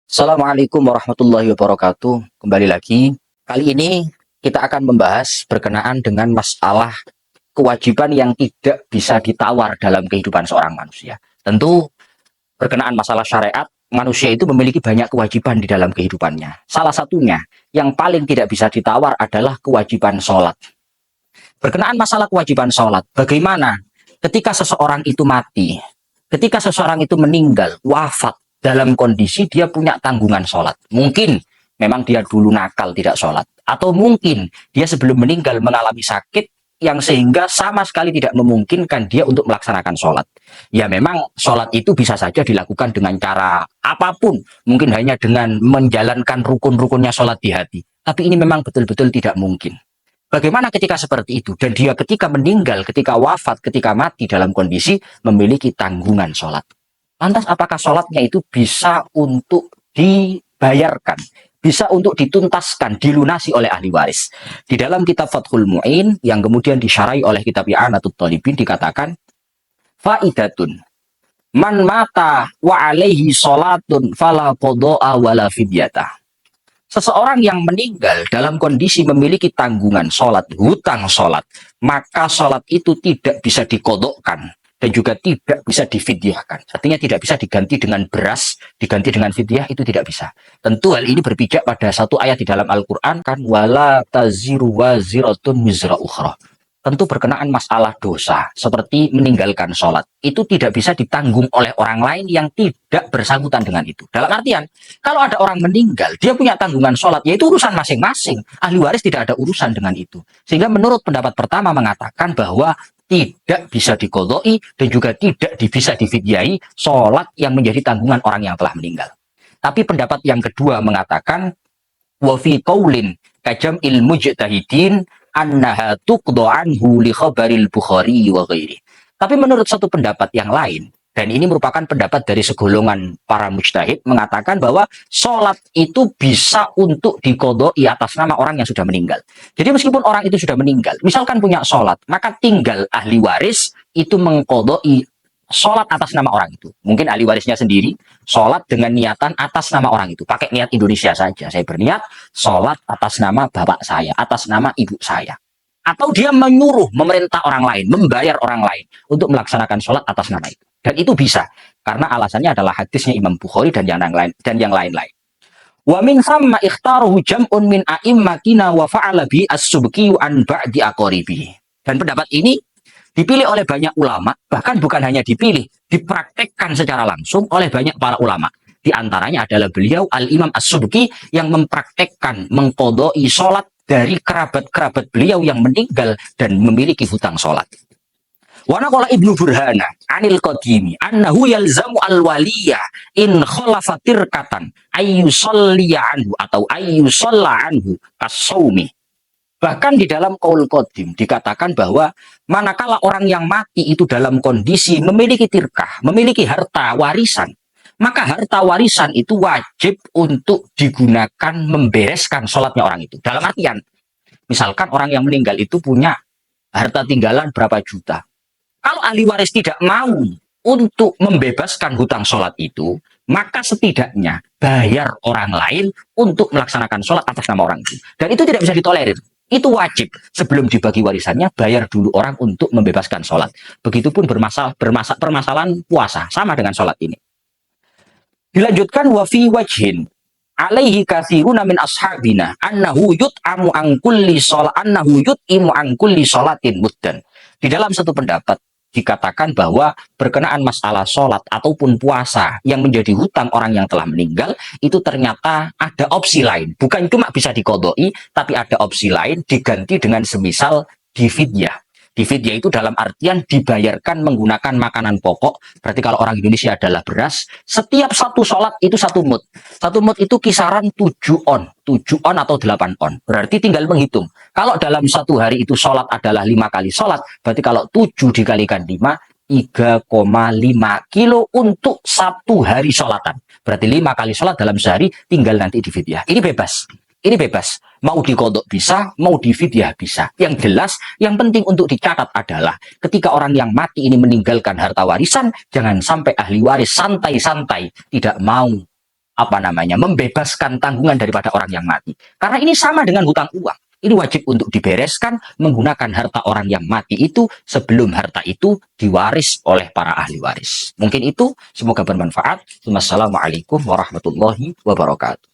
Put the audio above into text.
Assalamualaikum warahmatullahi wabarakatuh. Kembali lagi. Kali ini kita akan membahas berkenaan dengan masalah kewajiban yang tidak bisa ditawar dalam kehidupan seorang manusia. Tentu berkenaan masalah syariat, manusia itu memiliki banyak kewajiban di dalam kehidupannya. Salah satunya yang paling tidak bisa ditawar adalah kewajiban sholat. Berkenaan masalah kewajiban sholat, bagaimana ketika seseorang itu mati, ketika seseorang itu meninggal, wafat, dalam kondisi dia punya tanggungan sholat. Mungkin memang dia dulu nakal tidak sholat. Atau mungkin dia sebelum meninggal mengalami sakit yang sehingga sama sekali tidak memungkinkan dia untuk melaksanakan sholat. Ya memang sholat itu bisa saja dilakukan dengan cara apapun. Mungkin hanya dengan menjalankan rukun-rukunnya sholat di hati. Tapi ini memang betul-betul tidak mungkin. Bagaimana ketika seperti itu? Dan dia ketika meninggal, ketika wafat, ketika mati dalam kondisi memiliki tanggungan sholat. Lantas apakah sholatnya itu bisa untuk dibayarkan, bisa untuk dituntaskan, dilunasi oleh ahli waris? Di dalam kitab Fathul Mu'in yang kemudian disyarai oleh kitab I'anatul Talibin dikatakan, faidatun man mata wa alaihi sholatun fala qada'a wala fidyata. Seseorang yang meninggal dalam kondisi memiliki tanggungan sholat, hutang sholat, maka sholat itu tidak bisa dikodokkan dan juga tidak bisa difidyahkan. Artinya tidak bisa diganti dengan beras, diganti dengan fidyah, itu tidak bisa. Tentu hal ini berpijak pada satu ayat di dalam Al-Quran, kan wala taziru waziratun wizra ukhra. Tentu berkenaan masalah dosa, seperti meninggalkan sholat, itu tidak bisa ditanggung oleh orang lain yang tidak bersangkutan dengan itu. Dalam artian, kalau ada orang meninggal, dia punya tanggungan sholat, yaitu urusan masing-masing. Ahli waris tidak ada urusan dengan itu. Sehingga menurut pendapat pertama mengatakan bahwa tidak bisa dikodoi dan juga tidak bisa difidyai sholat yang menjadi tanggungan orang yang telah meninggal. Tapi pendapat yang kedua mengatakan wa fi qaulin kajam ilmu mujtahidin annaha tuqda anhu li khabaril Bukhari wa ghairi. Tapi menurut satu pendapat yang lain, dan ini merupakan pendapat dari segolongan para mujtahid, mengatakan bahwa sholat itu bisa untuk dikodoi atas nama orang yang sudah meninggal. Jadi meskipun orang itu sudah meninggal, misalkan punya sholat, maka tinggal ahli waris itu mengkodoi sholat atas nama orang itu. Mungkin ahli warisnya sendiri sholat dengan niatan atas nama orang itu, pakai niat Indonesia saja. Saya berniat sholat atas nama bapak saya, atas nama ibu saya. Atau dia menyuruh, memerintah orang lain, membayar orang lain untuk melaksanakan sholat atas nama itu. Dan itu bisa, karena alasannya adalah hadisnya Imam Bukhari dan yang lain-lain. Wa min thamma ikhtaruhu jam'un min a'immatina wa fa'ala bi as-subki an ba'di aqaribihi. Dan pendapat ini dipilih oleh banyak ulama, bahkan bukan hanya dipilih, dipraktekkan secara langsung oleh banyak para ulama. Di antaranya adalah beliau Al-Imam As-Subki yang mempraktekkan mengqodoi sholat dari kerabat-kerabat beliau yang meninggal dan memiliki hutang sholat. Wa naqala Ibnu Burhana anil Qadimi annahu yalzamu al-waliya in khalafa tirkatan ayyusalliya anhu atau ayyusalla anhu as-saumi. Bahkan di dalam Qaul Qadim dikatakan bahwa manakala orang yang mati itu dalam kondisi memiliki tirkah, memiliki harta warisan, maka harta warisan itu wajib untuk digunakan membereskan sholatnya orang itu. Dalam artian, misalkan orang yang meninggal itu punya harta tinggalan berapa juta. Kalau ahli waris tidak mau untuk membebaskan hutang sholat itu, maka setidaknya bayar orang lain untuk melaksanakan sholat atas nama orang itu. Dan itu tidak bisa ditolerir. Itu wajib. Sebelum dibagi warisannya, bayar dulu orang untuk membebaskan sholat. Begitupun permasalahan puasa. Sama dengan sholat ini. Dilanjutkan wa fi wajhin alaihi katsiruna min ashabina annahu yut'amu an kulli shalat annahu yut'imu an kulli shalatin muddan. Di dalam satu pendapat dikatakan bahwa berkenaan masalah sholat ataupun puasa yang menjadi hutang orang yang telah meninggal, itu ternyata ada opsi lain. Bukan cuma bisa dikodoi, tapi ada opsi lain diganti dengan semisal difidyah. Difidyah itu dalam artian dibayarkan menggunakan makanan pokok. Berarti kalau orang Indonesia adalah beras, setiap satu sholat itu satu mud. Satu mud itu kisaran 7 on. 7 on atau 8 on. Berarti tinggal menghitung. Kalau dalam satu hari itu sholat adalah 5 kali sholat, berarti kalau 7 dikalikan 5, 3,5 kilo untuk satu hari sholatan. Berarti 5 kali sholat dalam sehari, tinggal nanti difidyah. Ini bebas. Ini bebas. Mau dikodok bisa, mau difidyah bisa. Yang jelas, yang penting untuk dicatat adalah ketika orang yang mati ini meninggalkan harta warisan, jangan sampai ahli waris santai-santai tidak mau membebaskan tanggungan daripada orang yang mati. Karena ini sama dengan hutang uang. Ini wajib untuk dibereskan menggunakan harta orang yang mati itu sebelum harta itu diwaris oleh para ahli waris. Mungkin itu, semoga bermanfaat. Wassalamualaikum warahmatullahi wabarakatuh.